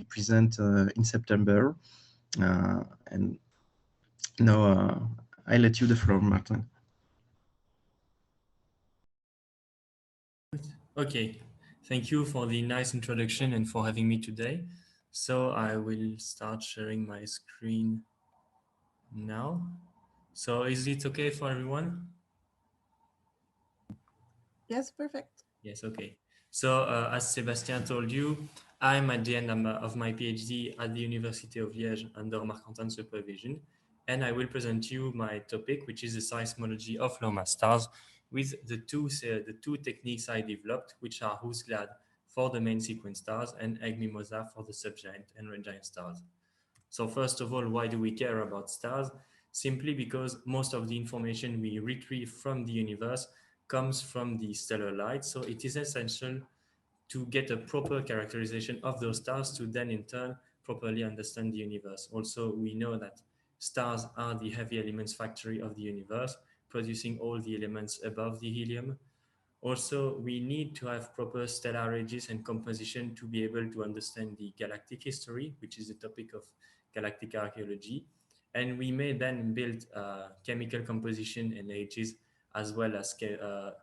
present in September. And now I let you the floor, Martin. Okay, thank you for the nice introduction and for having me today. So I will start sharing my screen now. So is it okay for everyone? Yes, perfect. Yes, okay. So as Sébastien told you, I'm at the end of my PhD at the University of Liège under Marc-Antoine supervision, and I will present you my topic, which is the seismology of low-mass stars, with the two techniques I developed, which are WhoSGlAd for the main sequence stars and EGGMiMoSA for the subgiant and red giant stars. So first of all, why do we care about stars? Simply because most of the information we retrieve from the universe comes from the stellar light. So it is essential to get a proper characterization of those stars to then in turn properly understand the universe. Also, we know that stars are the heavy elements factory of the universe, producing all the elements above the helium. Also, we need to have proper stellar ages and composition to be able to understand the galactic history, which is the topic of galactic archaeology. And we may then build chemical composition and ages, as well as stellar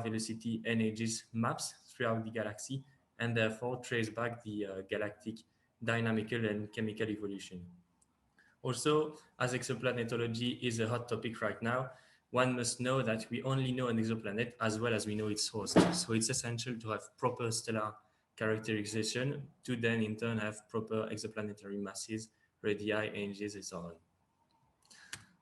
velocity and ages maps throughout the galaxy, and therefore trace back the galactic dynamical and chemical evolution. Also, as exoplanetology is a hot topic right now, one must know that we only know an exoplanet as well as we know its host. So it's essential to have proper stellar characterization to then in turn have proper exoplanetary masses, radii, ages, and so on.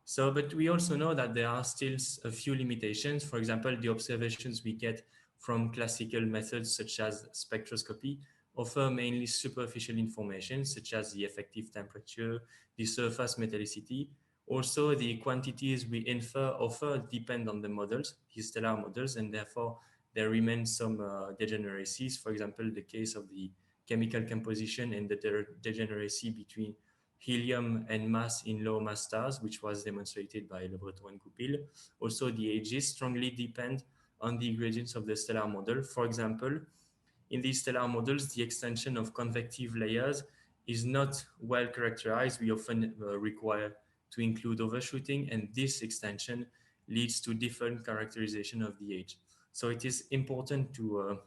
So, but we also know that there are still a few limitations. For example, the observations we get from classical methods such as spectroscopy offer mainly superficial information such as the effective temperature, the surface metallicity. Also, the quantities we infer offer depend on the models, the stellar models, and therefore there remain some degeneracies. For example, the case of the chemical composition and the degeneracy between helium and mass in low mass stars, which was demonstrated by Le Breton and Goupil. Also, the ages strongly depend on the gradients of the stellar model. For example, in these stellar models, the extension of convective layers is not well characterized. We often require to include overshooting, and this extension leads to different characterization of the age. So it is important to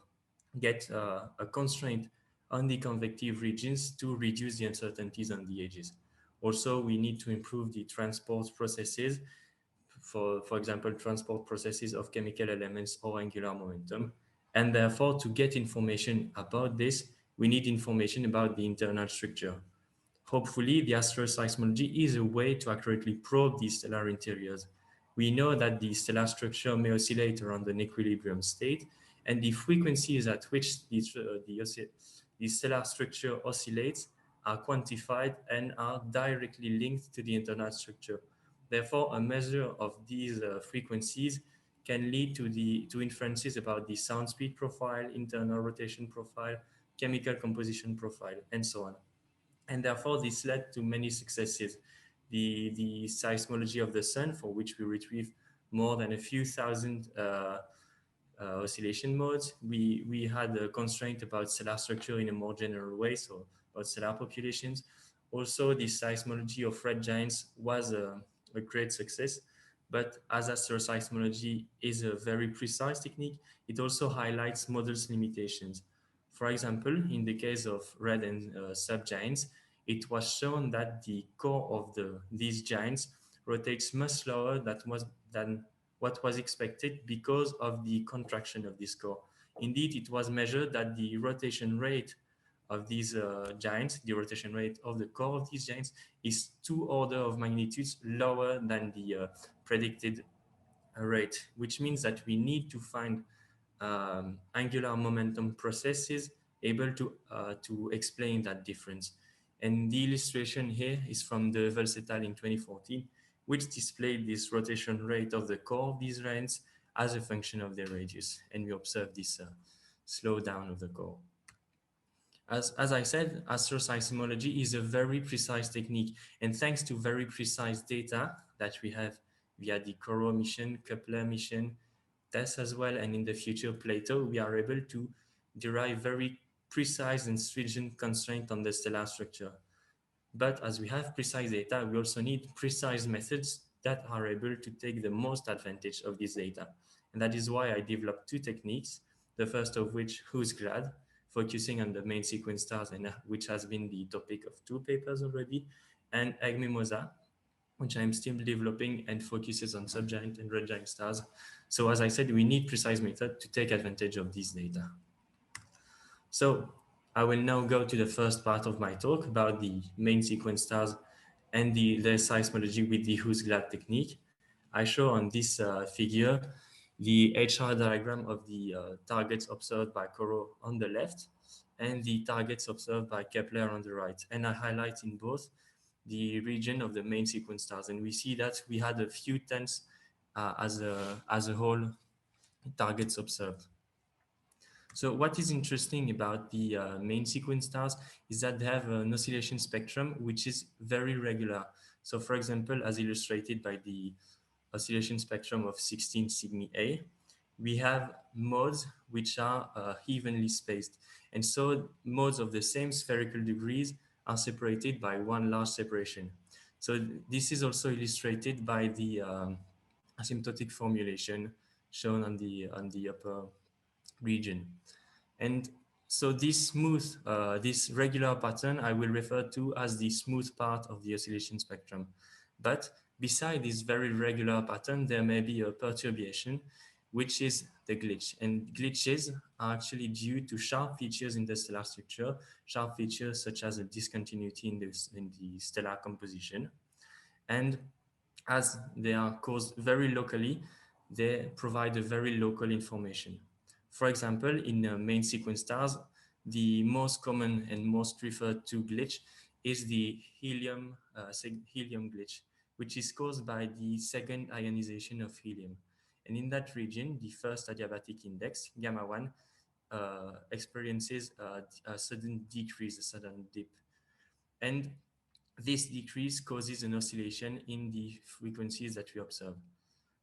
get a constraint on the convective regions to reduce the uncertainties on the edges. Also, we need to improve the transport processes, for example, transport processes of chemical elements or angular momentum. And therefore, to get information about this, we need information about the internal structure. Hopefully, the astroseismology is a way to accurately probe these stellar interiors. We know that the stellar structure may oscillate around an equilibrium state, and the frequencies at which the stellar structure oscillates are quantified and are directly linked to the internal structure. Therefore, a measure of these frequencies can lead to inferences about the sound speed profile, internal rotation profile, chemical composition profile, and so on. And therefore, this led to many successes. The seismology of the sun, for which we retrieve more than a few thousand oscillation modes. We had a constraint about stellar structure in a more general way, so about stellar populations. Also, the seismology of red giants was a great success, but as astroseismology is a very precise technique, it also highlights models' limitations. For example, in the case of red and subgiants, it was shown that the core of these giants rotates much slower than what was expected because of the contraction of this core. Indeed, it was measured that the rotation rate of these giants, the rotation rate of the core of these giants, is 2 orders of magnitudes lower than the predicted rate, which means that we need to find angular momentum processes able to explain that difference. And the illustration here is from the Vels et al. In 2014, which displayed this rotation rate of the core of these giants as a function of their radius. And we observe this slowdown of the core. As I said, astroseismology is a very precise technique. And thanks to very precise data that we have via the Corot mission, Kepler mission, TESS as well, and in the future Plato, we are able to derive very precise and stringent constraint on the stellar structure. But as we have precise data, we also need precise methods that are able to take the most advantage of this data. And that is why I developed two techniques, the first of which, WhoSGlAd, focusing on the main sequence stars, and which has been the topic of two papers already, and EGGMiMoSA, which I'm still developing and focuses on subgiant and red giant stars. So as I said, we need precise method to take advantage of this data. So I will now go to the first part of my talk about the main sequence stars and the seismology with the WhoSGlAd technique. I show on this figure the HR diagram of the targets observed by Corot on the left and the targets observed by Kepler on the right. And I highlight in both the region of the main sequence stars. And we see that we had a few tens as a whole targets observed. So what is interesting about the main sequence stars is that they have an oscillation spectrum which is very regular. So for example, as illustrated by the oscillation spectrum of 16 Cygni A, we have modes which are evenly spaced. And so modes of the same spherical degrees are separated by one large separation. So this is also illustrated by the asymptotic formulation shown on the upper region. And so this smooth, this regular pattern, I will refer to as the smooth part of the oscillation spectrum. But beside this very regular pattern, there may be a perturbation, which is the glitch. And glitches are actually due to sharp features in the stellar structure, sharp features such as a discontinuity in the stellar composition. And as they are caused very locally, they provide a very local information. For example, in main sequence stars, the most common and most referred to glitch is the helium glitch, which is caused by the second ionization of helium. And in that region, the first adiabatic index, gamma 1, experiences a sudden decrease, a sudden dip. And this decrease causes an oscillation in the frequencies that we observe.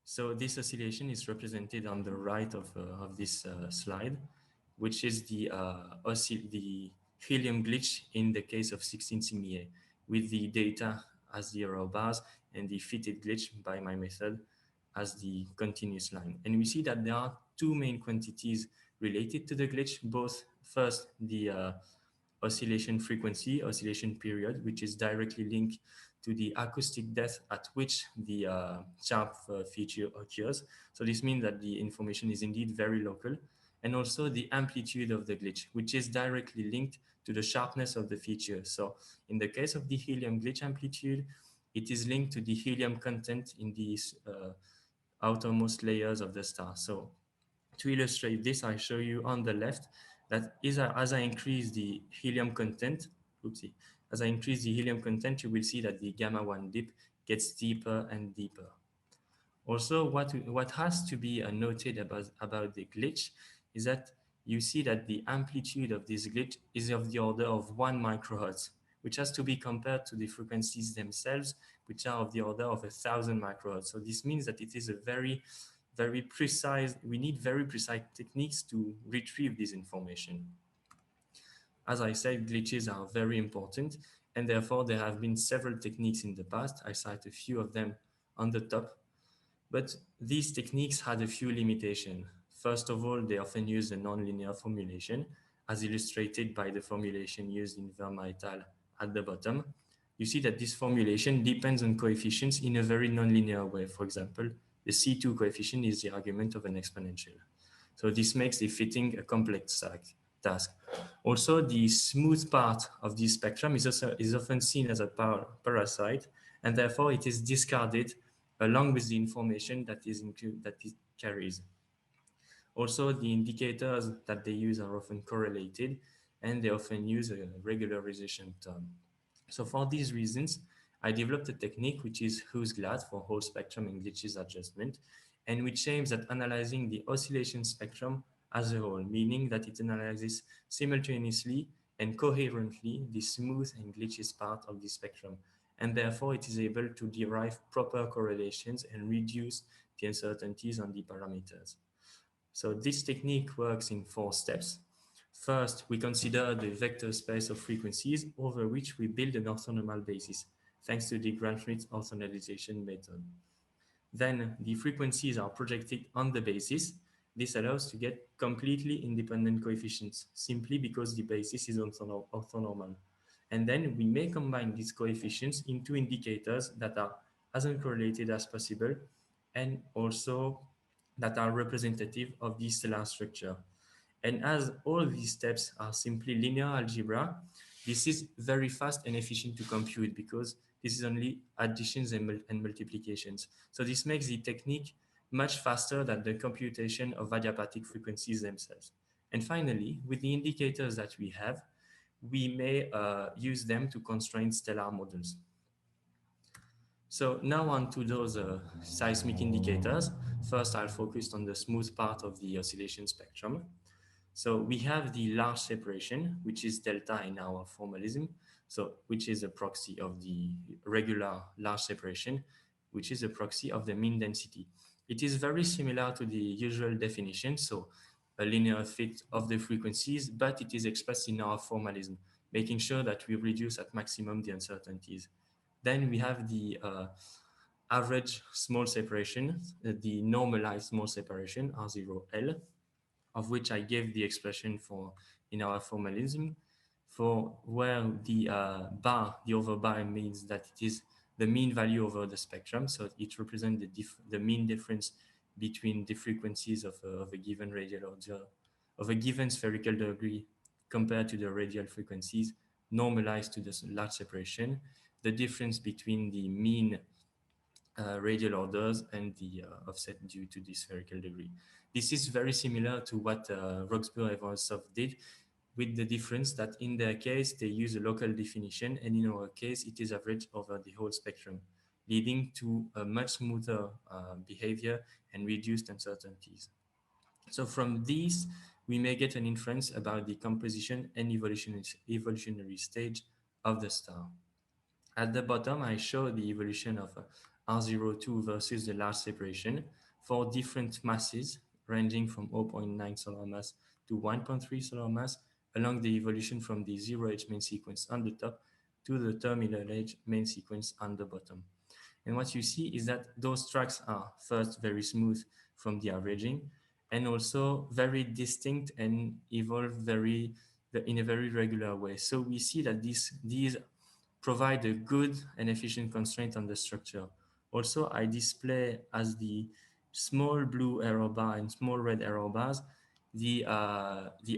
So this oscillation is represented on the right of this slide, which is the helium glitch in the case of 16 Cygni A, with the data as the arrow bars and the fitted glitch by my method as the continuous line. And we see that there are two main quantities related to the glitch, both first the oscillation frequency, oscillation period, which is directly linked to the acoustic depth at which the sharp feature occurs. So this means that the information is indeed very local, and also the amplitude of the glitch, which is directly linked to the sharpness of the feature. So in the case of the helium glitch amplitude, it is linked to the helium content in these outermost layers of the star. So to illustrate this, I show you on the left that as I increase the helium content, as I increase the helium content, you will see that the gamma 1 dip gets deeper and deeper. Also, what has to be noted about the glitch is that you see that the amplitude of this glitch is of the order of 1 microhertz, which has to be compared to the frequencies themselves, which are of the order of 1,000 microhertz. So this means that it is a very precise, we need very precise techniques to retrieve this information. As I said, glitches are very important, and therefore there have been several techniques in the past. I cite a few of them on the top, but these techniques had a few limitations. First of all, they often use a nonlinear formulation, as illustrated by the formulation used in Verma et al. At the bottom. You see that this formulation depends on coefficients in a very nonlinear way. For example, the C2 coefficient is the argument of an exponential. So this makes the fitting a complex task. Also, the smooth part of this spectrum is often seen as a parasite, and therefore it is discarded along with the information that it carries. Also, the indicators that they use are often correlated, and they often use a regularization term. So for these reasons, I developed a technique which is WhoSGlAd for whole spectrum and glitches adjustment, and which aims at analyzing the oscillation spectrum as a whole, meaning that it analyzes simultaneously and coherently the smooth and glitches part of the spectrum, and therefore it is able to derive proper correlations and reduce the uncertainties on the parameters. So this technique works in 4 steps. First, we consider the vector space of frequencies over which we build an orthonormal basis, thanks to the Gram-Schmidt orthonormalization method. Then the frequencies are projected on the basis. This allows to get completely independent coefficients, simply because the basis is orthonormal. And then we may combine these coefficients into indicators that are as uncorrelated as possible and also that are representative of the stellar structure. And as all these steps are simply linear algebra, this is very fast and efficient to compute because this is only additions and multiplications. So this makes the technique much faster than the computation of adiabatic frequencies themselves. And finally, with the indicators that we have, we may use them to constrain stellar models. So now on to those seismic indicators. First, I'll focus on the smooth part of the oscillation spectrum. So we have the large separation, which is delta in our formalism, so which is a proxy of the regular large separation, which is a proxy of the mean density. It is very similar to the usual definition, so a linear fit of the frequencies, but it is expressed in our formalism, making sure that we reduce at maximum the uncertainties. Then we have the average small separation, the normalized small separation, R0L, of which I gave the expression for in our formalism, for where the bar, the over bar, means that it is the mean value over the spectrum. So it represents the mean difference between the frequencies of a given radial order, of a given spherical degree compared to the radial frequencies normalized to the large separation, the difference between the mean radial orders and the offset due to the spherical degree. This is very similar to what Roxburgh and Evansov did, with the difference that in their case, they use a local definition, and in our case, it is averaged over the whole spectrum, leading to a much smoother behavior and reduced uncertainties. So from these, we may get an inference about the composition and evolutionary stage of the star. At the bottom, I show the evolution of R02 versus the large separation for different masses ranging from 0.9 solar mass to 1.3 solar mass along the evolution from the zero-age main sequence on the top to the terminal age main sequence on the bottom. And what you see is that those tracks are first very smooth from the averaging and also very distinct and evolve in a very regular way. So we see that these provide a good and efficient constraint on the structure. Also, I display as the small blue error bar and small red error bars the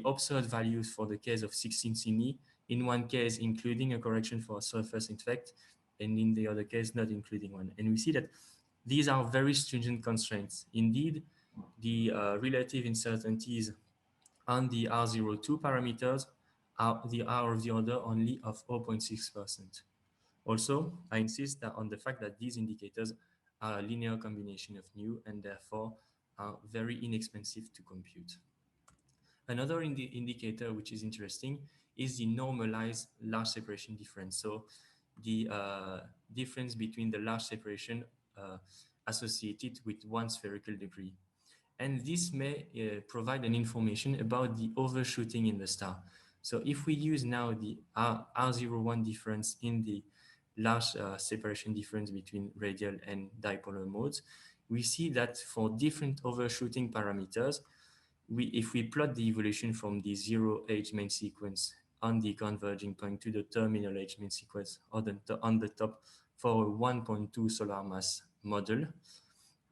observed values for the case of 16 Cini, in one case including a correction for a surface effect, and in the other case not including one. And we see that these are very stringent constraints. Indeed, the relative uncertainties on the R02 parameters are of the order only of 0.6%. Also, I insist on the fact that these indicators are a linear combination of nu and therefore are very inexpensive to compute. Another indicator which is interesting is the normalized large separation difference. So the difference between the large separation associated with one spherical degree. And this may provide an information about the overshooting in the star. So if we use now the R01 difference in the large separation difference between radial and dipolar modes, we see that for different overshooting parameters, if we plot the evolution from the zero-age main sequence on the converging point to the terminal age main sequence on the top for a 1.2 solar mass model,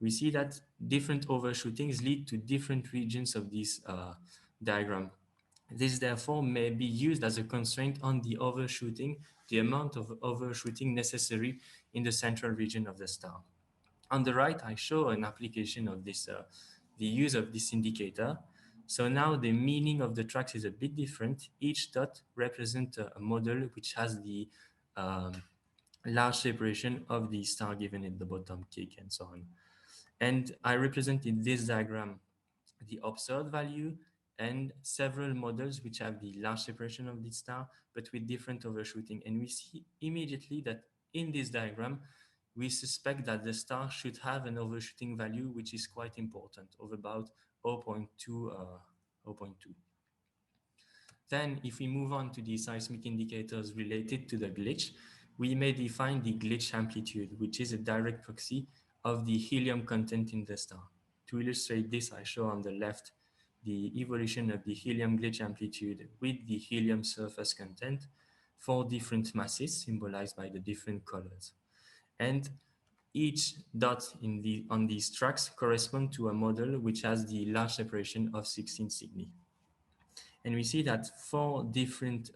we see that different overshootings lead to different regions of this diagram. This therefore may be used as a constraint on the overshooting, the amount of overshooting necessary in the central region of the star. On the right, I show an application of this, the use of this indicator. So now the meaning of the tracks is a bit different. Each dot represents a model which has the large separation of the star given at the bottom, cake, and so on. And I represent in this diagram the observed value and several models which have the large separation of the star, but with different overshooting. And we see immediately that in this diagram, we suspect that the star should have an overshooting value, which is quite important, of about 0.2. Then if we move on to the seismic indicators related to the glitch, we may define the glitch amplitude, which is a direct proxy of the helium content in the star. To illustrate this, I show on the left the evolution of the helium glitch amplitude with the helium surface content for different masses symbolized by the different colors. And each dot on these tracks correspond to a model which has the large separation of 16 Cygni. And we see that for different,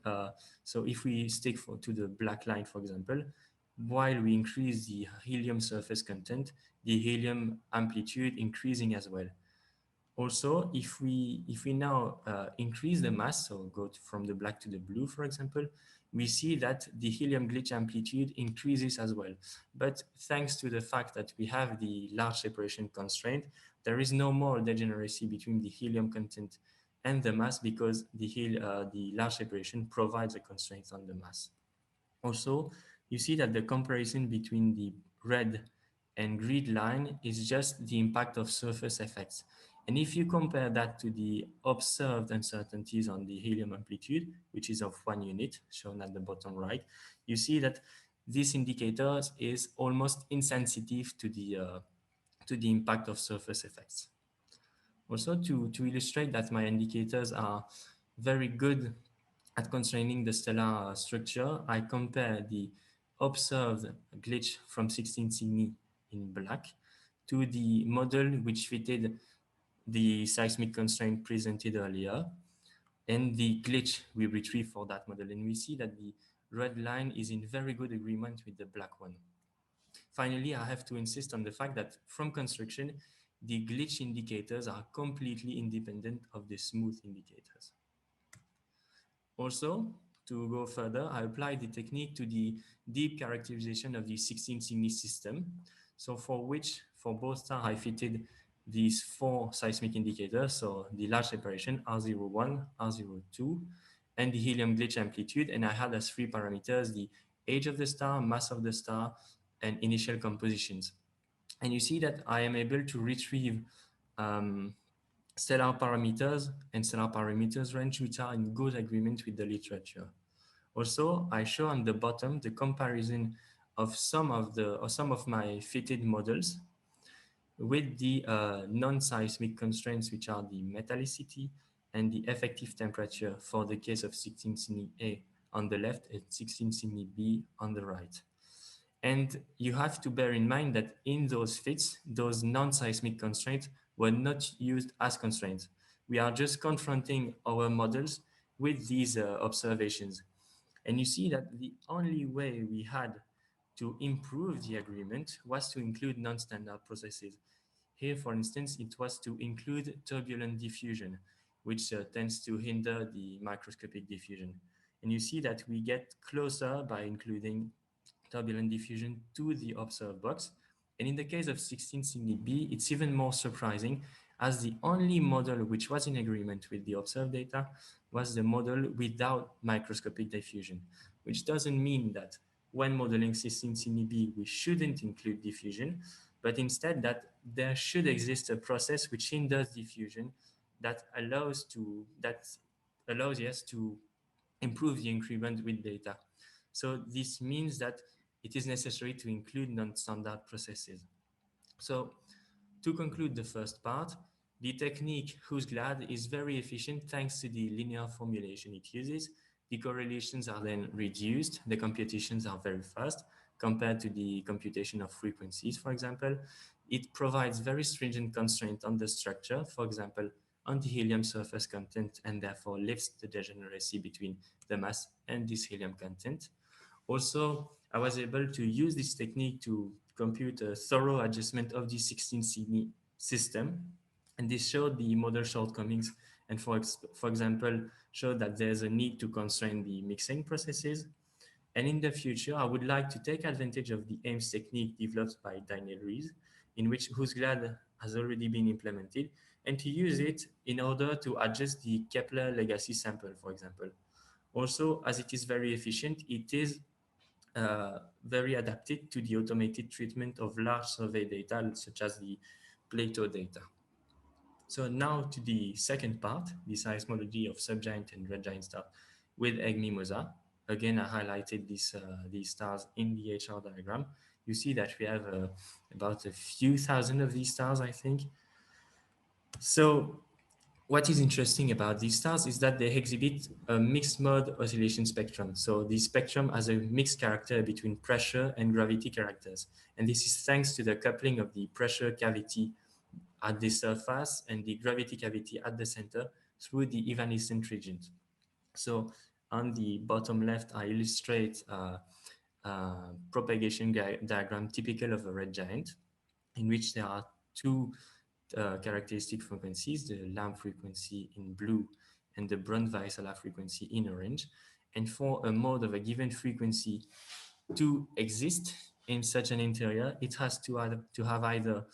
so if we stick to the black line, for example, while we increase the helium surface content, the helium amplitude increasing as well. Also, if we now increase the mass, so go from the black to the blue, for example, we see that the helium glitch amplitude increases as well. But thanks to the fact that we have the large separation constraint, there is no more degeneracy between the helium content and the mass because the large separation provides a constraint on the mass. Also, you see that the comparison between the red and grid line is just the impact of surface effects. And if you compare that to the observed uncertainties on the helium amplitude, which is of 1 unit, shown at the bottom right, you see that this indicator is almost insensitive to the impact of surface effects. Also, to illustrate that my indicators are very good at constraining the stellar structure, I compare the observed glitch from 16 Cygni in black to the model which fitted the seismic constraint presented earlier and the glitch we retrieve for that model. And we see that the red line is in very good agreement with the black one. Finally, I have to insist on the fact that from construction, the glitch indicators are completely independent of the smooth indicators. Also, to go further, I applied the technique to the deep characterization of the 16 Cygni system. So for both stars, I fitted these 4 seismic indicators. So the large separation, R01, R02, and the helium glitch amplitude. And I had as 3 parameters, the age of the star, mass of the star, and initial compositions. And you see that I am able to retrieve stellar parameters and stellar parameters range which are in good agreement with the literature. Also, I show on the bottom the comparison of some of my fitted models with the non-seismic constraints, which are the metallicity and the effective temperature for the case of 16 Cygni A on the left and 16 Cygni B on the right. And you have to bear in mind that in those fits, those non-seismic constraints were not used as constraints. We are just confronting our models with these observations. And you see that the only way we had to improve the agreement was to include non-standard processes. Here, for instance, it was to include turbulent diffusion, which tends to hinder the microscopic diffusion. And you see that we get closer by including turbulent diffusion to the observed box. And in the case of 16 Cygni B, it's even more surprising as the only model which was in agreement with the observed data was the model without microscopic diffusion, which doesn't mean that when modeling 16 Cygni B, we shouldn't include diffusion, but instead that there should exist a process which hinders diffusion that allows yes to improve the increment with data. So this means that it is necessary to include non-standard processes. So to conclude the first part, the technique WhoSGlAd is very efficient thanks to the linear formulation it uses. The correlations are then reduced. The computations are very fast compared to the computation of frequencies, for example. It provides very stringent constraint on the structure, for example, on the helium surface content, and therefore lifts the degeneracy between the mass and this helium content. Also, I was able to use this technique to compute a thorough adjustment of the 16 Cygni system. And this showed the model shortcomings and for example, showed that there's a need to constrain the mixing processes. And in the future, I would like to take advantage of the AIMS technique developed by Daniel Ruiz, in which WhoSGlAd has already been implemented, and to use it in order to adjust the Kepler legacy sample, for example. Also, as it is very efficient, it is very adapted to the automated treatment of large survey data, such as the Plato data. So now to the second part, the seismology of subgiant and red giant stars with EGGMiMoSA. Again, I highlighted these stars in the HR diagram. You see that we have about a few thousand of these stars, I think. So what is interesting about these stars is that they exhibit a mixed mode oscillation spectrum. So the spectrum has a mixed character between pressure and gravity characters. And this is thanks to the coupling of the pressure cavity at the surface and the gravity cavity at the center through the evanescent regions. So on the bottom left, I illustrate propagation diagram typical of a red giant, in which there are two characteristic frequencies, the lamp frequency in blue and the Brunt-Väisälä frequency in orange. And for a mode of a given frequency to exist in such an interior, it has to have either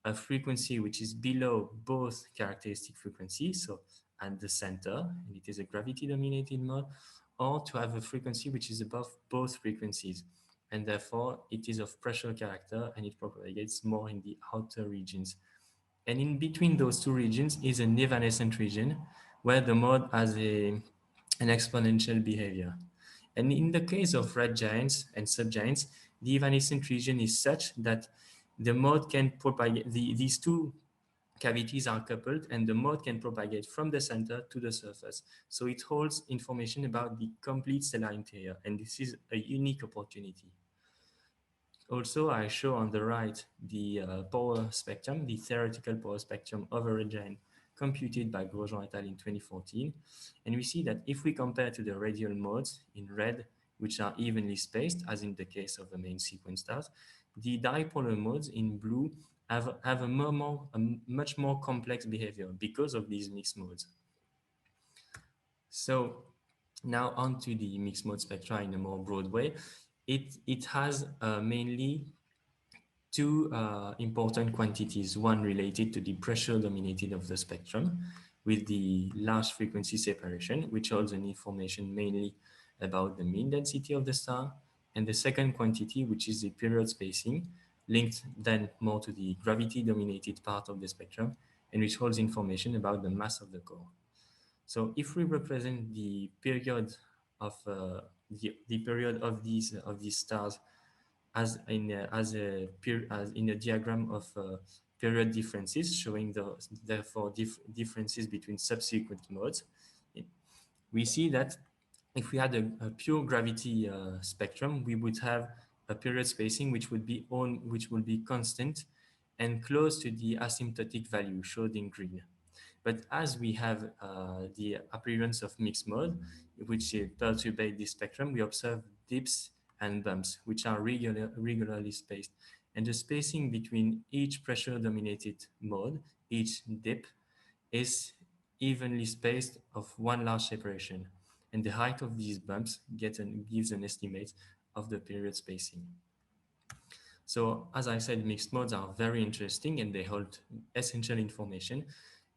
a frequency which is below both characteristic frequencies, so at the center, and it is a gravity-dominated mode, or to have a frequency which is above both frequencies, and therefore it is of pressure character and it propagates more in the outer regions. And in between those two regions is an evanescent region where the mode has an exponential behavior. And in the case of red giants and subgiants, the evanescent region is such that the mode can propagate, these two cavities are coupled and the mode can propagate from the center to the surface. So it holds information about the complete stellar interior, and this is a unique opportunity. Also, I show on the right the power spectrum, the theoretical power spectrum of a red giant computed by Grosjean et al. In 2014. And we see that if we compare to the radial modes in red, which are evenly spaced, as in the case of the main sequence stars, the dipolar modes in blue have a much more complex behavior because of these mixed modes. So now on to the mixed mode spectra in a more broad way. It has mainly two important quantities, one related to the pressure dominated of the spectrum with the large frequency separation, which holds an information mainly about the mean density of the star, and the second quantity, which is the period spacing, linked then more to the gravity dominated part of the spectrum, and which holds information about the mass of the core. So if we represent the period of the period of these stars as in a diagram of period differences, showing therefore differences between subsequent modes, we see that if we had a pure gravity spectrum, we would have a period spacing which would be constant and close to the asymptotic value shown in green. But as we have the appearance of mixed mode, which perturbate the spectrum, we observe dips and bumps, which are regularly spaced. And the spacing between each pressure-dominated mode, each dip, is evenly spaced of one large separation. And the height of these bumps gives an estimate of the period spacing. So as I said, mixed modes are very interesting and they hold essential information.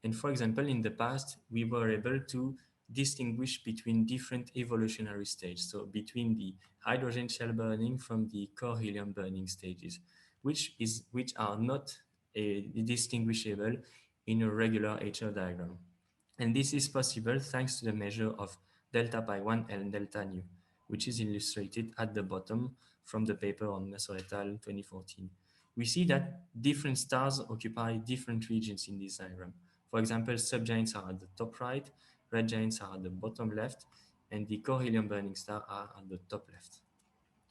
And for example, in the past, we were able to distinguish between different evolutionary stages. So between the hydrogen shell burning from the core helium burning stages, which are not distinguishable in a regular HR diagram. And this is possible thanks to the measure of delta pi 1 and delta nu, which is illustrated at the bottom from the paper on Massa et al. 2014. We see that different stars occupy different regions in this diagram. For example, subgiants are at the top right, red giants are at the bottom left, and the core helium burning star are at the top left.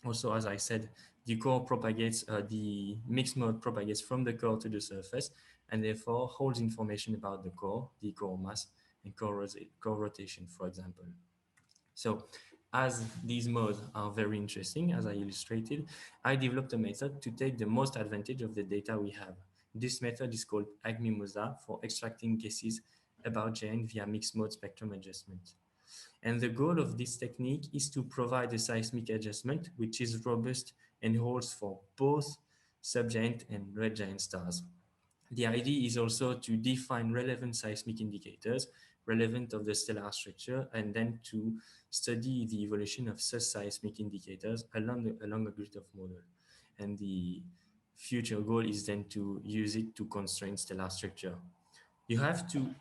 Also, as I said, the core propagates, the mixed mode propagates from the core to the surface, and therefore holds information about the core mass, and core rotation, for example. So as these modes are very interesting, as I illustrated, I developed a method to take the most advantage of the data we have. This method is called EGGMiMoSA for extracting guesses about giant via mixed mode spectrum adjustment. And the goal of this technique is to provide a seismic adjustment which is robust and holds for both subgiant and red giant stars. The idea is also to define relevant seismic indicators relevant of the stellar structure, and then to study the evolution of such seismic indicators along a grid of model. And the future goal is then to use it to constrain stellar structure. You have to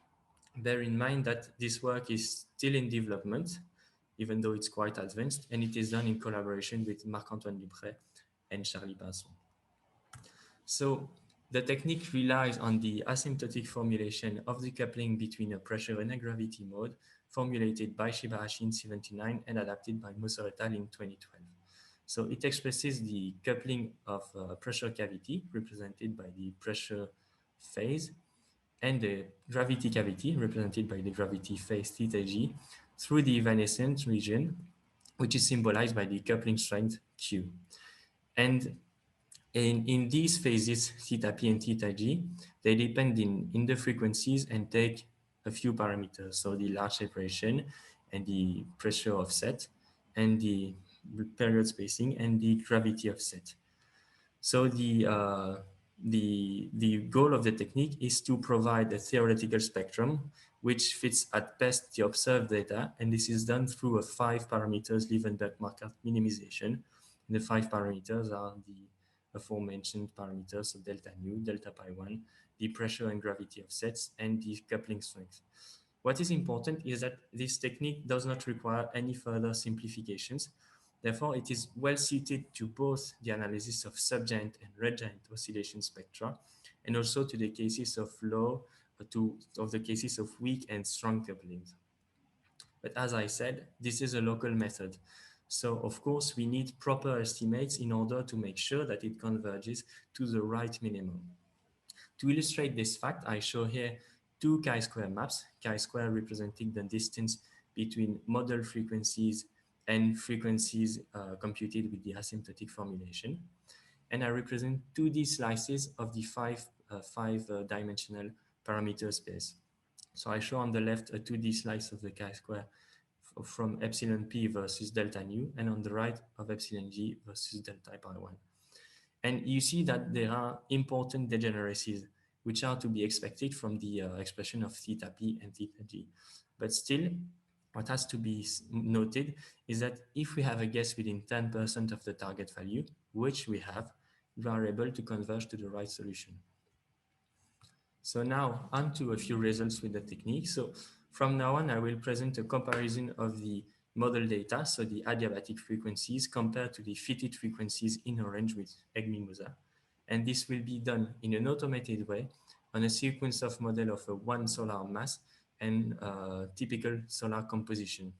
bear in mind that this work is still in development, even though it's quite advanced, and it is done in collaboration with Marc-Antoine Dupré and Charlie Pinson. So the technique relies on the asymptotic formulation of the coupling between a pressure and a gravity mode formulated by Shibarashi in 79 and adapted by Moser et al. In 2012. So it expresses the coupling of pressure cavity represented by the pressure phase and the gravity cavity represented by the gravity phase theta g through the evanescent region, which is symbolized by the coupling strength Q. And in these phases, theta p and theta g, they depend in the frequencies and take a few parameters. So the large separation and the pressure offset and the period spacing and the gravity offset. So the goal of the technique is to provide a theoretical spectrum which fits at best the observed data, and this is done through a 5 parameters Liebenberg-Markov minimization. And the 5 parameters are the aforementioned parameters of delta nu, delta pi 1, the pressure and gravity offsets, and the coupling strength. What is important is that this technique does not require any further simplifications. Therefore, it is well suited to both the analysis of subgiant and red giant oscillation spectra, and also to the cases of the cases of weak and strong couplings. But as I said, this is a local method. So of course, we need proper estimates in order to make sure that it converges to the right minimum. To illustrate this fact, I show here two chi-square maps, chi-square representing the distance between model frequencies and frequencies computed with the asymptotic formulation. And I represent 2D slices of the five-dimensional parameter space. So I show on the left a 2D slice of the chi-square from epsilon p versus delta nu, and on the right of epsilon g versus delta pi 1. And you see that there are important degeneracies which are to be expected from the expression of theta p and theta g. But still, what has to be noted is that if we have a guess within 10% of the target value, which we have, we are able to converge to the right solution. So now on to a few results with the technique. So from now on, I will present a comparison of the model data, so the adiabatic frequencies compared to the fitted frequencies in orange with EGGMiMoSA. And this will be done in an automated way on a sequence of model of a one solar mass and typical solar composition.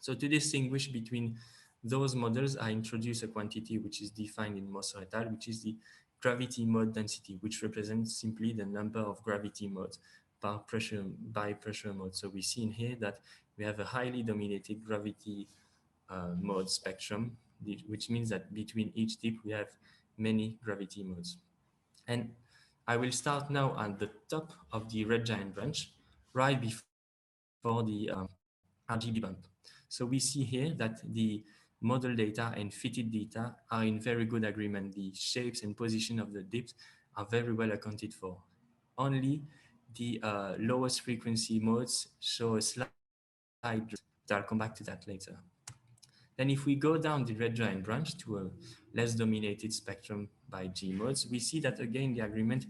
So to distinguish between those models, I introduce a quantity which is defined in Moser et al., which is the gravity mode density, which represents simply the number of gravity modes by pressure mode. So we see in here that we have a highly dominated gravity mode spectrum, which means that between each dip we have many gravity modes. And I will start now at the top of the red giant branch, right before the RGB bump. So we see here that the model data and fitted data are in very good agreement. The shapes and position of the dips are very well accounted for. Only the lowest frequency modes show a slight drift. I'll come back to that later. Then if we go down the red giant branch to a less dominated spectrum by G modes, we see that again the agreement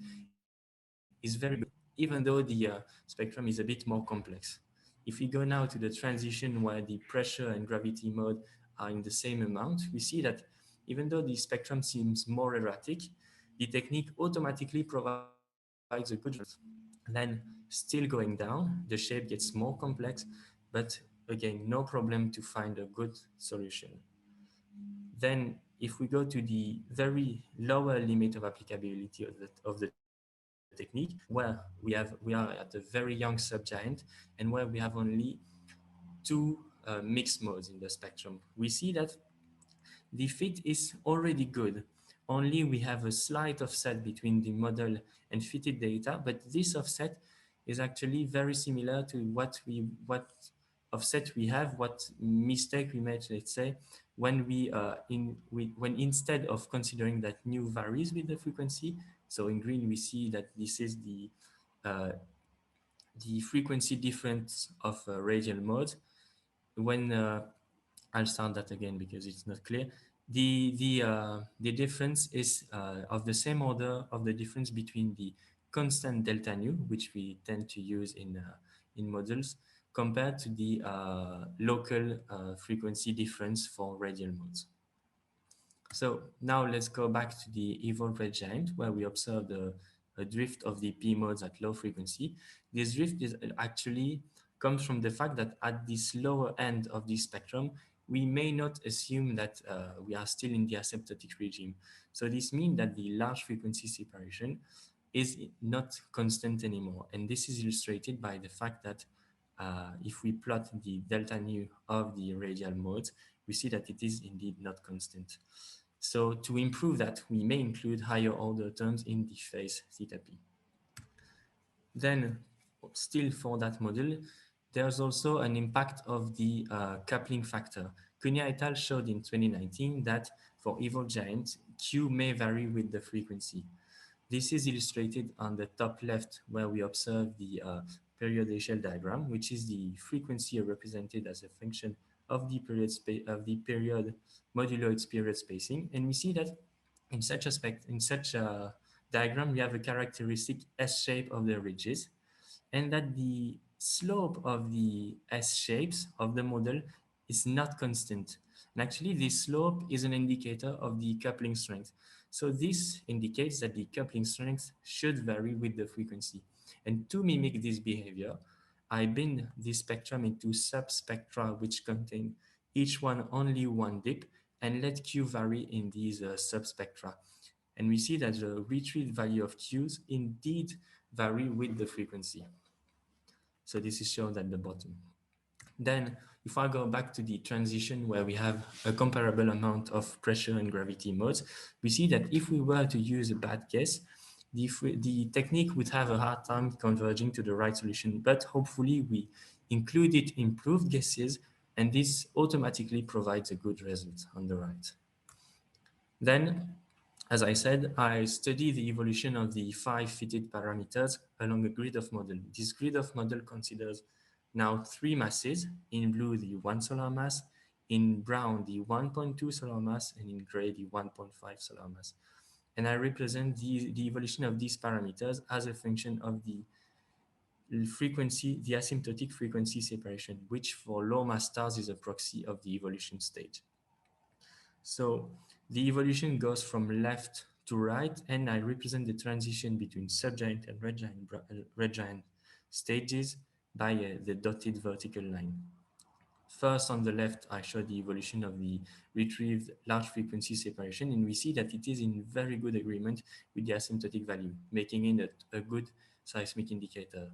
is very good, even though the spectrum is a bit more complex. If we go now to the transition where the pressure and gravity mode are in the same amount, we see that even though the spectrum seems more erratic, the technique automatically provides a good result. Then still going down, the shape gets more complex, but again, no problem to find a good solution. Then if we go to the very lower limit of applicability of the technique, where we are at a very young subgiant and where we have only two mixed modes in the spectrum, we see that the fit is already good. Only we have a slight offset between the model and fitted data, but this offset is actually very similar to what offset we have, what mistake we made, let's say, when when instead of considering that nu varies with the frequency. So in green we see that this is the frequency difference of radial modes. When I'll start that again because it's not clear. The difference is of the same order of the difference between the constant delta nu, which we tend to use in models, compared to the local frequency difference for radial modes. So now let's go back to the evolved red giant, where we observed a drift of the P modes at low frequency. This drift is actually comes from the fact that at this lower end of the spectrum, we may not assume that we are still in the asymptotic regime. So this means that the large frequency separation is not constant anymore. And this is illustrated by the fact that if we plot the delta nu of the radial modes, we see that it is indeed not constant. So to improve that, we may include higher order terms in the phase theta p. Then, still for that model, there's also an impact of the coupling factor. Cunha et al. Showed in 2019 that for evolved giants, Q may vary with the frequency. This is illustrated on the top left, where we observe the period Echelle diagram, which is the frequency represented as a function of the period modulo its period spacing. And we see that in such a diagram, we have a characteristic S shape of the ridges, and that the slope of the S shapes of the model is not constant. And actually, this slope is an indicator of the coupling strength. So this indicates that the coupling strength should vary with the frequency. And to mimic this behavior, I bind this spectrum into subspectra which contain each one only one dip, and let Q vary in these subspectra. And we see that the retrieved value of Qs indeed vary with the frequency. So this is shown at the bottom. Then if I go back to the transition where we have a comparable amount of pressure and gravity modes, we see that if we were to use a bad guess, the technique would have a hard time converging to the right solution, but hopefully we included improved guesses, and this automatically provides a good result on the right. Then, as I said, I study the evolution of the 5 fitted parameters along a grid of model. This grid of model considers now 3 masses: in blue the 1 solar mass, in brown the 1.2 solar mass, and in gray the 1.5 solar mass. And I represent the evolution of these parameters as a function of the frequency, the asymptotic frequency separation, which for low mass stars is a proxy of the evolution stage. So the evolution goes from left to right, and I represent the transition between subgiant and red giant stages by the dotted vertical line. First, on the left, I show the evolution of the retrieved large frequency separation, and we see that it is in very good agreement with the asymptotic value, making it a good seismic indicator.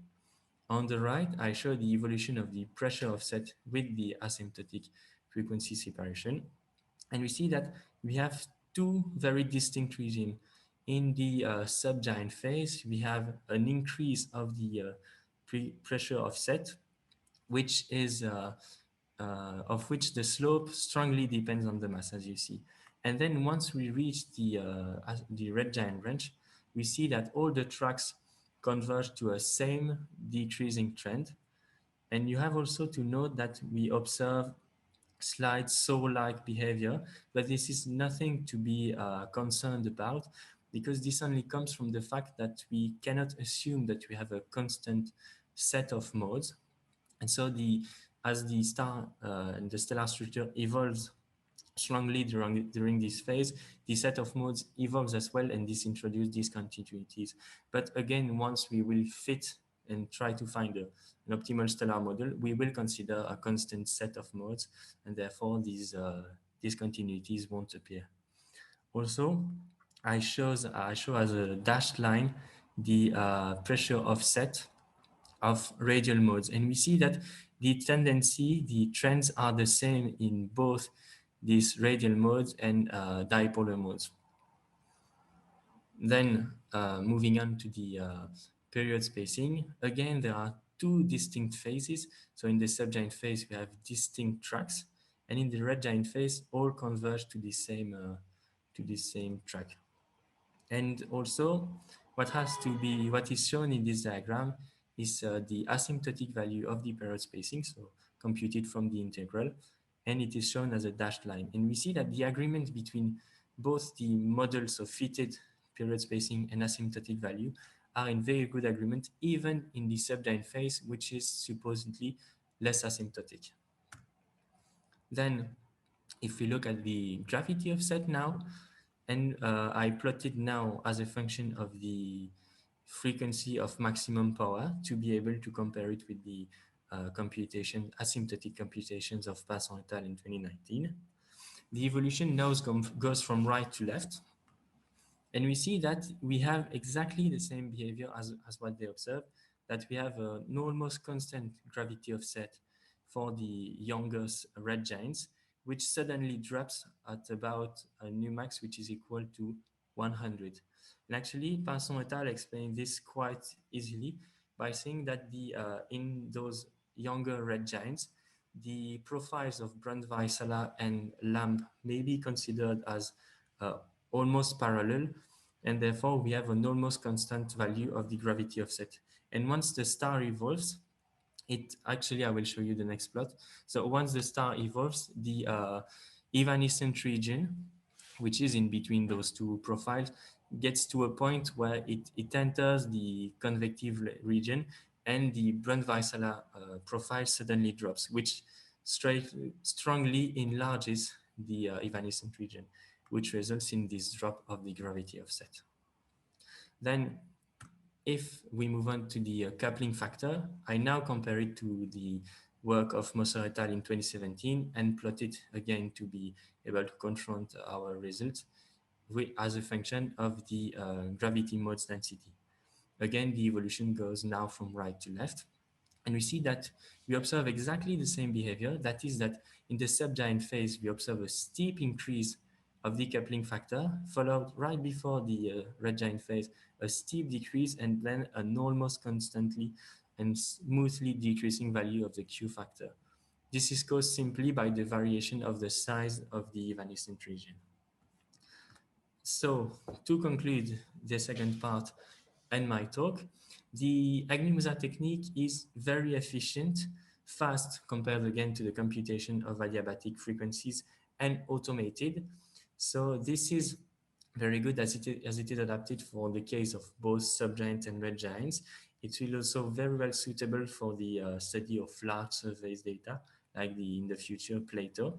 On the right, I show the evolution of the pressure offset with the asymptotic frequency separation. And we see that we have 2 very distinct regimes. In the subgiant phase, we have an increase of the pressure offset, which is of which the slope strongly depends on the mass, as you see. And then once we reach the red giant range, we see that all the tracks converge to a same decreasing trend. And you have also to note that we observe slight saw-like behavior, but this is nothing to be concerned about, because this only comes from the fact that we cannot assume that we have a constant set of modes. And so as the star and the stellar structure evolves strongly during this phase, the set of modes evolves as well, and this introduces discontinuities. But again, once we will fit and try to find an optimal stellar model, we will consider a constant set of modes, and therefore these discontinuities won't appear. Also, I show as a dashed line the pressure offset of radial modes, and we see that the trends are the same in both these radial modes and dipolar modes. Then moving on to the period spacing, again there are 2 distinct phases. So in the subgiant phase we have distinct tracks, and in the red giant phase all converge to the same track. And also what is shown in this diagram is the asymptotic value of the period spacing, so computed from the integral, and it is shown as a dashed line. And we see that the agreement between both the models of fitted period spacing and asymptotic value are in very good agreement, even in the subgiant phase, which is supposedly less asymptotic. Then, if we look at the gravity offset now, and I plotted now as a function of the frequency of maximum power to be able to compare it with the asymptotic computations of Passon et al. In 2019. The evolution now goes from right to left. And we see that we have exactly the same behavior as what they observed, that we have an almost constant gravity offset for the younger red giants, which suddenly drops at about a nu max, which is equal to 100. And actually, Passon et al. Explained this quite easily by saying that in those younger red giants, the profiles of Brunt-Väisälä and Lamb may be considered as almost parallel, and therefore we have an almost constant value of the gravity offset. And once the star evolves, I will show you the next plot. So once the star evolves, the evanescent region, which is in between those two profiles, gets to a point where it enters the convective region, and the Brunt-Väisälä profile suddenly drops, which strongly enlarges the evanescent region, which results in this drop of the gravity offset. Then if we move on to the coupling factor, I now compare it to the work of Moser et al. In 2017 and plot it again to be able to confront our results as a function of the gravity modes density. Again, the evolution goes now from right to left. And we see that we observe exactly the same behavior. That is that in the subgiant phase, we observe a steep increase of the coupling factor, followed right before the red giant phase, a steep decrease, and then an almost constantly and smoothly decreasing value of the Q factor. This is caused simply by the variation of the size of the evanescent region. So to conclude the second part and my talk, the EGGMiMoSA technique is very efficient, fast compared again to the computation of adiabatic frequencies, and automated. So this is very good as it is adapted for the case of both subgiant and red giants. It will also very well suitable for the study of large surface data, like in the future Plato.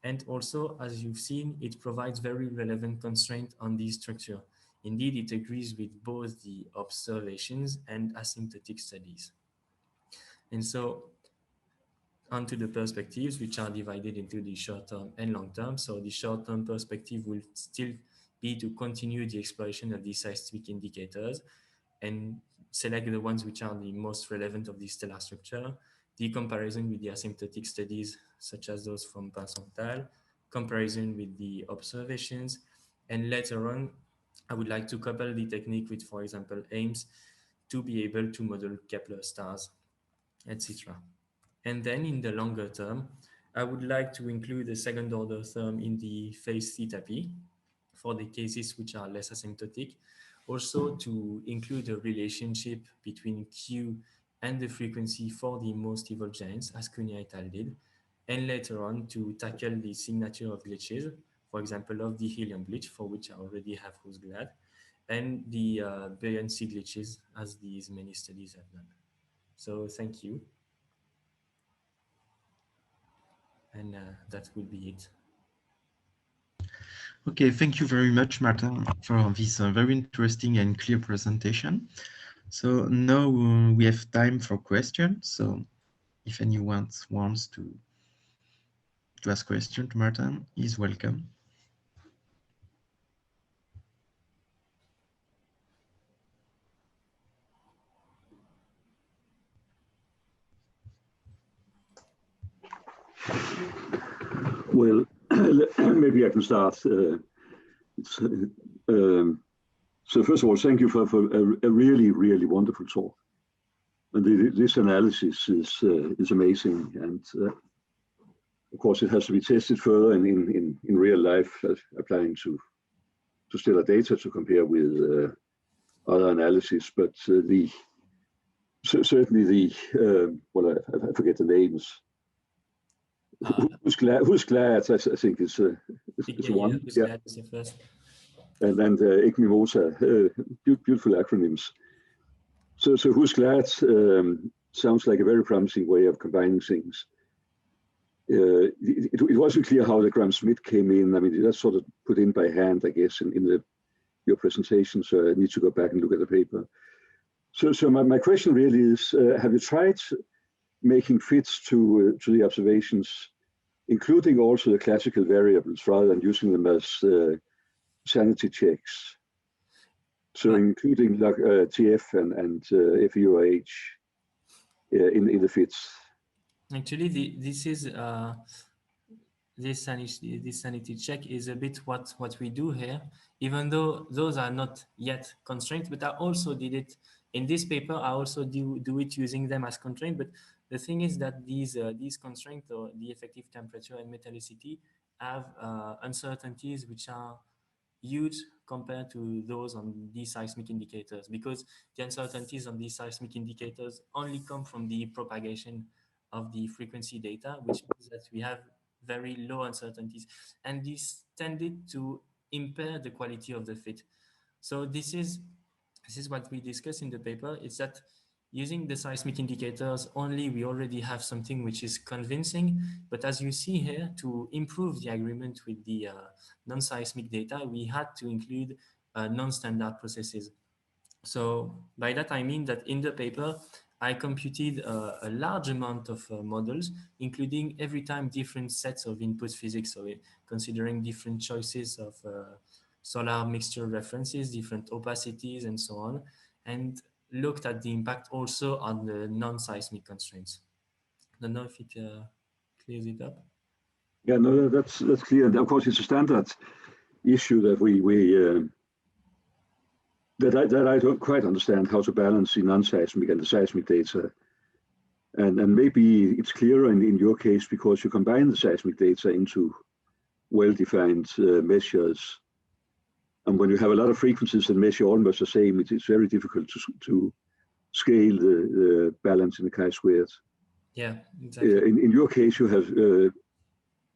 And also, as you've seen, it provides very relevant constraint on the structure. Indeed, it agrees with both the observations and asymptotic studies. And so, onto the perspectives, which are divided into the short-term and long-term. So the short-term perspective will still be to continue the exploration of these seismic indicators and select the ones which are the most relevant of the stellar structure, the comparison with the asymptotic studies, such as those from Passon et al., comparison with the observations, and later on, I would like to couple the technique with, for example, AIMS to be able to model Kepler stars, etc. And then in the longer term, I would like to include a second order term in the phase theta p for the cases which are less asymptotic. Also to include a relationship between Q and the frequency for the most evil giants, as Cunha et al. Did. And later on to tackle the signature of glitches, for example, of the Helium glitch, for which I already have WhoSGlAd, and the buoyancy glitches, as these many studies have done. So thank you. And that will be it. Okay, thank you very much, Martin, for this very interesting and clear presentation. So now we have time for questions. So if anyone wants to ask question to Martin, he's welcome. Well, maybe I can start. So first of all, thank you for a really, really wonderful talk. And this analysis is amazing, and of course it has to be tested further in real life, applying to stellar data to compare with other analyses. But certainly the well, I forget the names. WhoSGlAd, I think is one. Yeah. Is the first. And EGGMiMoSA, beautiful acronyms. So WhoSGlAd sounds like a very promising way of combining things. It wasn't clear how the Gram-Schmidt came in. I mean, that's sort of put in by hand, I guess, in your presentation. So I need to go back and look at the paper. So my question really is, have you tried making fits to the observations, including also the classical variables, rather than using them as sanity checks? So including like TF and FEOH in the fits. Actually, this sanity check is a bit what we do here, even though those are not yet constraints, but I also did it in this paper. I also do it using them as constraint. But the thing is that these constraints, or the effective temperature and metallicity, have uncertainties which are huge compared to those on these seismic indicators, because the uncertainties on these seismic indicators only come from the propagation of the frequency data, which means that we have very low uncertainties, and this tended to impair the quality of the fit. So this is what we discuss in the paper. It's that using the seismic indicators only, we already have something which is convincing. But as you see here, to improve the agreement with the non-seismic data, we had to include non-standard processes. So by that, I mean that in the paper, I computed a large amount of models, including every time different sets of input physics. So considering different choices of solar mixture references, different opacities, and so on, and looked at the impact also on the non-seismic constraints. I don't know if it clears it up. Yeah, no, that's clear. And of course, it's a standard issue that that I don't quite understand how to balance the non-seismic and the seismic data. And maybe it's clearer in your case because you combine the seismic data into well-defined measures. And when you have a lot of frequencies that measure almost the same, it's very difficult to scale the balance in the chi-squared. Yeah, exactly. In your case, you have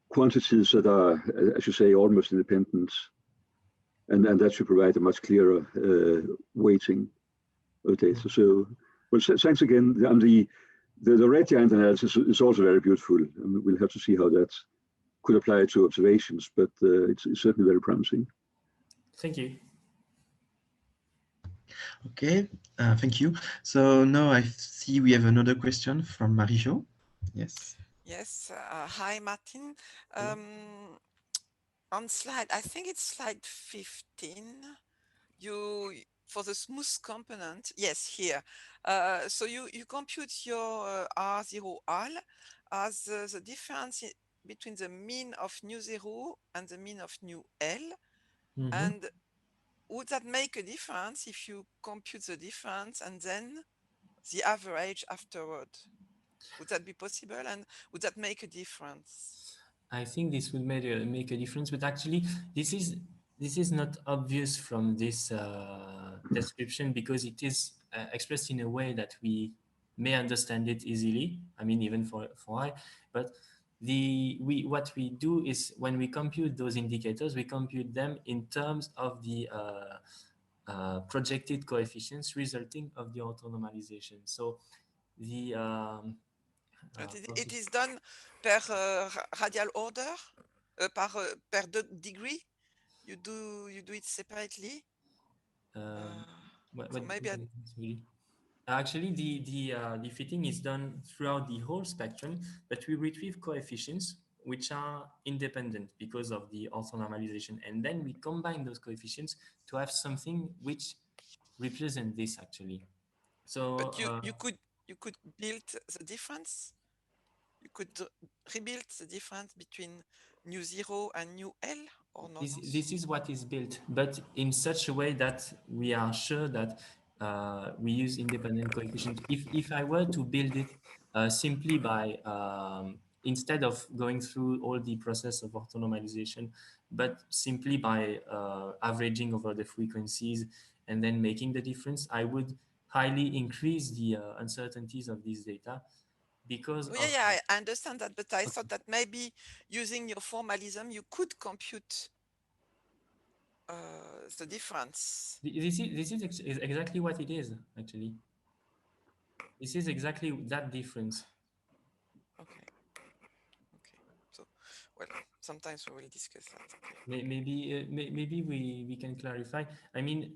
quantities that are, as you say, almost independent. And that should provide a much clearer weighting of data. So, well, thanks again. And the red giant analysis is also very beautiful. And we'll have to see how that could apply to observations, but it's certainly very promising. Thank you. Okay, thank you. So now I see we have another question from Marie-Jo. Yes. Yes. Hi, Martin. On slide, I think it's slide 15, for the smooth component, yes, here. So you compute your R0 al as the difference between the mean of nu 0 and the mean of nu L. And would that make a difference if you compute the difference and then the average afterward? Would that be possible, and would that make a difference? I think this will make a difference, but actually this is not obvious from this description, because it is expressed in a way that we may understand it easily. I mean, even for I, but what we do is, when we compute those indicators, we compute them in terms of the projected coefficients resulting of the autonormalization. So the it is done per radial order, per degree. You do it separately. So maybe actually the fitting is done throughout the whole spectrum, but we retrieve coefficients which are independent because of the orthonormalization, and then we combine those coefficients to have something which represent this actually. So but you could build the difference. You could rebuild the difference between nu 0 and nu L, or not? This is what is built, but in such a way that we are sure that we use independent coefficients. If I were to build it simply by, instead of going through all the process of orthonormalization, but simply by averaging over the frequencies and then making the difference, I would highly increase the uncertainties of these data. Because I understand that, but I thought that maybe using your formalism, you could compute the difference. This is exactly what it is, actually. This is exactly that difference. Okay. Okay. So, well, sometimes we will discuss that. Okay. Maybe we can clarify. I mean,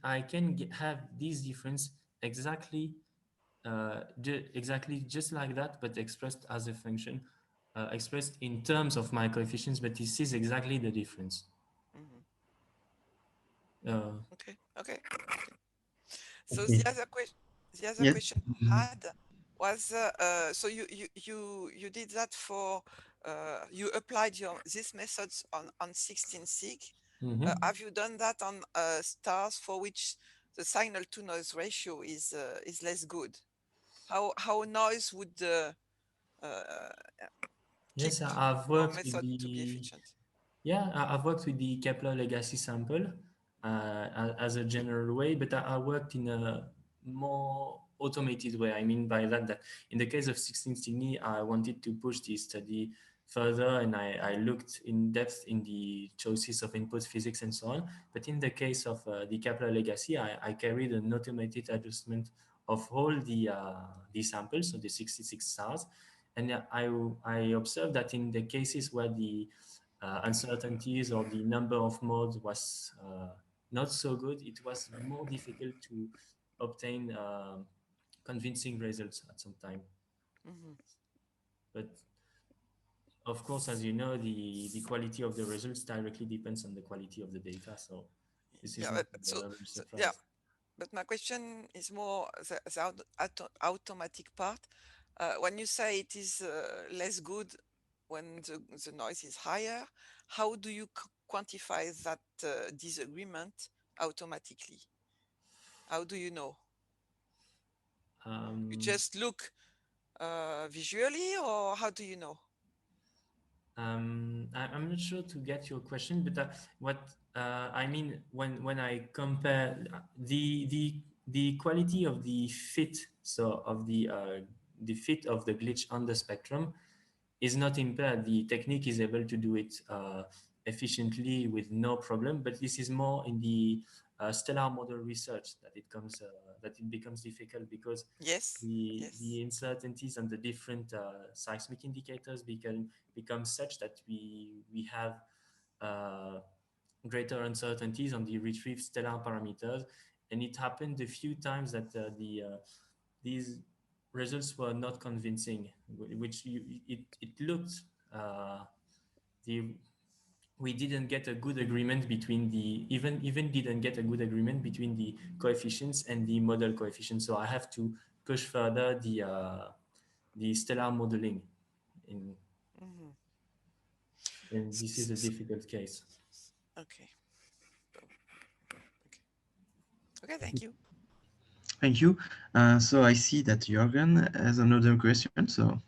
I can have this difference exactly exactly just like that, but expressed as a function, expressed in terms of my coefficients. But this is exactly the difference. Mhm. Uh, Okay. Okay. Okay. So Okay. the other Yes. question I had was so you did that for you applied these methods on 16 sig. mhm. Have you done that on stars for which the signal to noise ratio is less good? How noise would uh, keep Yes, I've your worked with method to be the efficient? Yeah, I've worked with the Kepler legacy sample as a general way, but I worked in a more automated way. I mean by that in the case of 16 Cygni, I wanted to push the study further, and I looked in depth in the choices of input physics and so on. But in the case of the Kepler legacy, I carried an automated adjustment of all the samples, so the 66 stars. And I observed that in the cases where the uncertainties or the number of modes was not so good, it was more difficult to obtain convincing results at some time. Mhm. But of course, as you know, the quality of the results directly depends on the quality of the data. So this is Yeah, not so, a real yeah, surprise. but my question is more the automatic part. When you say it is less good when the noise is higher, how do you quantify that disagreement automatically? How do you know? You Um, just look visually, or how do you know? I'm not sure to get your question, but what I mean when I compare the quality of the fit, so of the fit of the glitch on the spectrum is not impaired. The technique is able to do it efficiently with no problem, but this is more in the stellar model research that it becomes difficult because Yes, the yes. uncertainties and the different seismic indicators become such that we have uh, greater uncertainties on the retrieved stellar parameters, and it happened a few times that these results were not convincing, which it looked the we didn't get a good agreement between the even didn't get a good agreement between the coefficients and the model coefficients. So I have to push further the stellar modeling, in, Mhm. and this is a difficult case. Okay. Okay. Okay. Thank you. Thank you. So I see that Jürgen has another question. So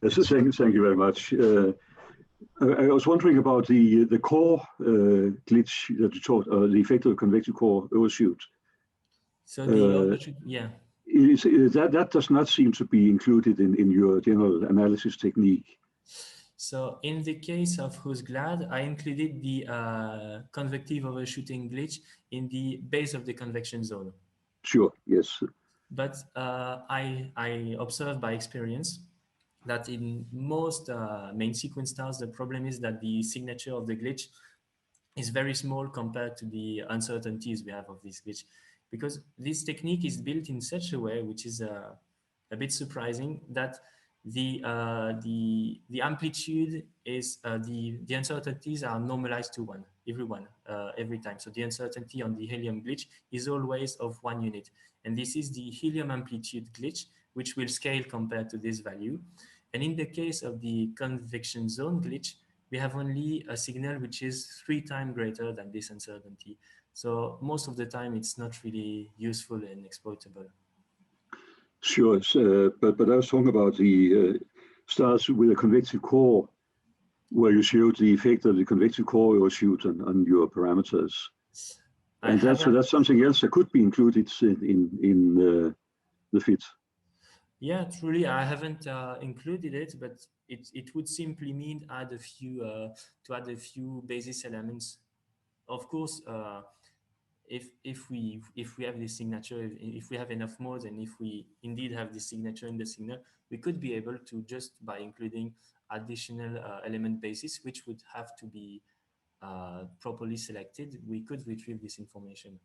Yes, thank you very much. I was wondering about the core glitch that you talked, the effect of the convective core overshoot. So the Uh, overshoot, yeah. that does not seem to be included in your general analysis technique. So in the case of WhoSGlAd, I included the convective overshooting glitch in the base of the convection zone. Sure, yes. But I observed by experience that in most main sequence stars, the problem is that the signature of the glitch is very small compared to the uncertainties we have of this glitch. Because this technique is built in such a way, which is a bit surprising, that the amplitude is the uncertainties are normalized to one, every time. So the uncertainty on the helium glitch is always of 1 unit, and this is the helium amplitude glitch, which will scale compared to this value. And in the case of the convection zone glitch, we have only a signal which is 3 times greater than this uncertainty. So most of the time, it's not really useful and exploitable. Sure, but I was talking about the stars with a convective core, where you showed the effect of the convective core overshoot on your parameters, I and haven't. that's something else that could be included in the fit. Yeah, truly, I haven't included it, but it would simply mean add a few basis elements. Of course, if we have this signature, if we have enough modes, and if we indeed have this signature in the signal, we could be able to, just by including additional element bases, which would have to be properly selected, we could retrieve this information.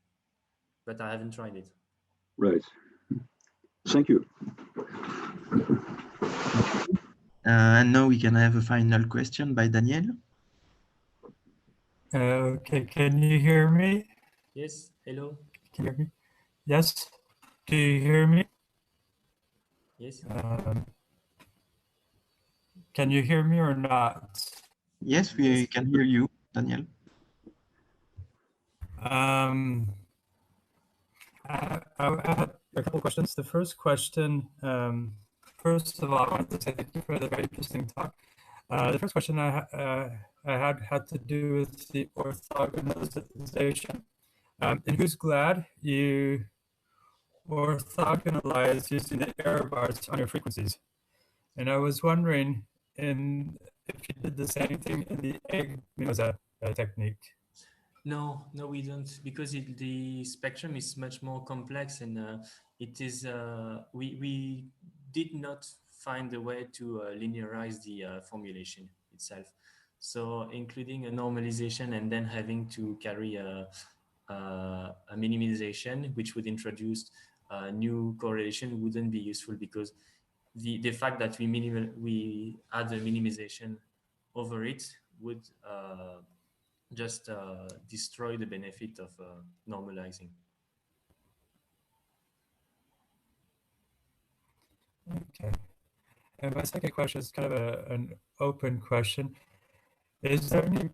But I haven't tried it. Right. Thank you. And now we can have a final question by Daniel. Okay, can you hear me? Yes, hello. Can you hear me? Yes. Do you hear me? Yes. Can you hear me or not? Yes, we can hear you, Daniel. I had a couple questions. The first question, first of all, I wanted to say thank you for the very interesting talk. The first question I had to do with the orthogonalization. In WhoSGlAd, you orthogonalize using the error bars on your frequencies. And I was wondering if you did the same thing in the EGGMiMoSA technique. No, we don't, because the spectrum is much more complex, and it is we did not find a way to linearize the formulation itself. So including a normalization and then having to carry a minimization, which would introduce a new correlation, wouldn't be useful, because the fact that we add a minimization over it would just destroy the benefit of normalizing. Okay. And my second question is kind of an open question. Is there any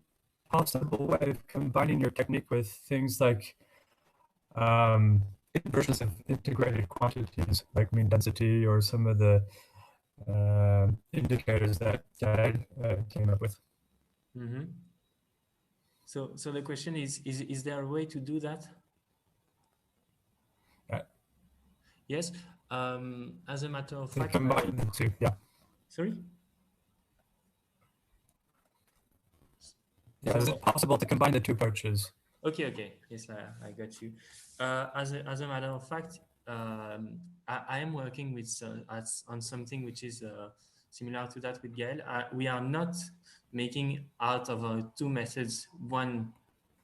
possible way of combining your technique with things like inversions of integrated quantities, like mean density, or some of the indicators that GLAD came up with? Mm-hmm. So the question is there a way to do that? Yes. As a matter of fact, combine the two, yeah. Sorry? Yeah, is it possible to combine the two approaches? Okay. Yes, I got you. As a matter of fact, I am working with on something which is similar to that with Gael. We are not making out of our two methods one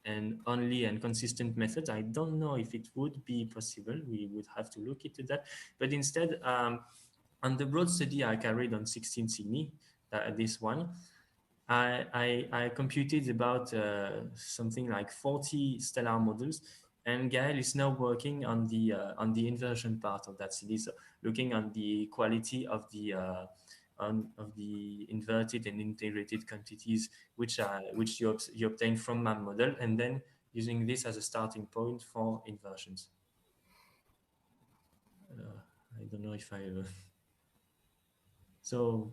and only and consistent method. I don't know if it would be possible. We would have to look into that. But instead, on the broad study I carried on 16 Cygni, this one, I computed about something like 40 stellar models, and Gael is now working on the inversion part of that CD, so looking on the quality of the inverted and integrated quantities which you obtain from MAM model, and then using this as a starting point for inversions. I don't know if I so.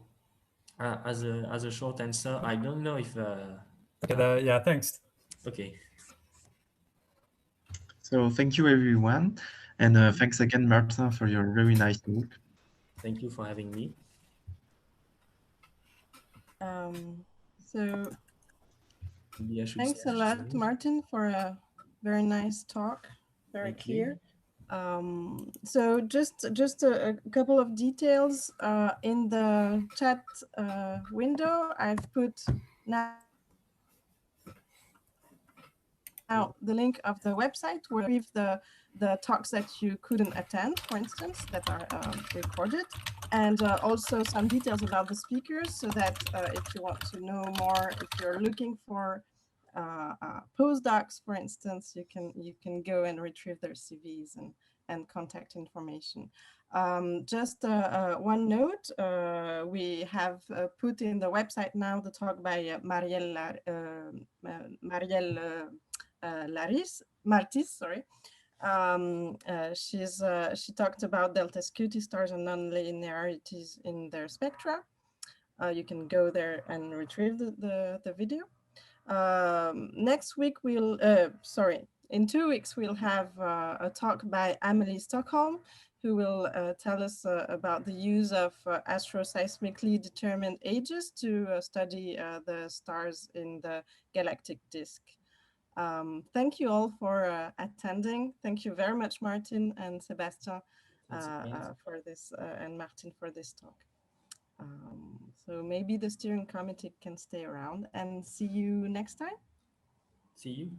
As a short answer, I don't know if. Okay, yeah, thanks. Okay. So thank you, everyone. And thanks again, Martin, for your very nice talk. Thank you for having me. So thanks a lot, Martin, for a very nice talk, very clear. So just a couple of details in the chat window. I've put now the link of the website where we have the talks that you couldn't attend, for instance, that are recorded, and also some details about the speakers, so that if you want to know more, if you're looking for postdocs, for instance, you can go and retrieve their CVs and contact information. Just one note, we have put in the website now the talk by Marielle Martis, sorry. She talked about delta scuti stars and nonlinearities in their spectra. You can go there and retrieve the video. Next week in 2 weeks we'll have a talk by Amelie Stockholm, who will tell us about the use of astroseismically determined ages to study the stars in the galactic disk. Thank you all for attending. Thank you very much, Martin and Sebastian, for this, and Martin for this talk. So maybe the steering committee can stay around, and see you next time. See you.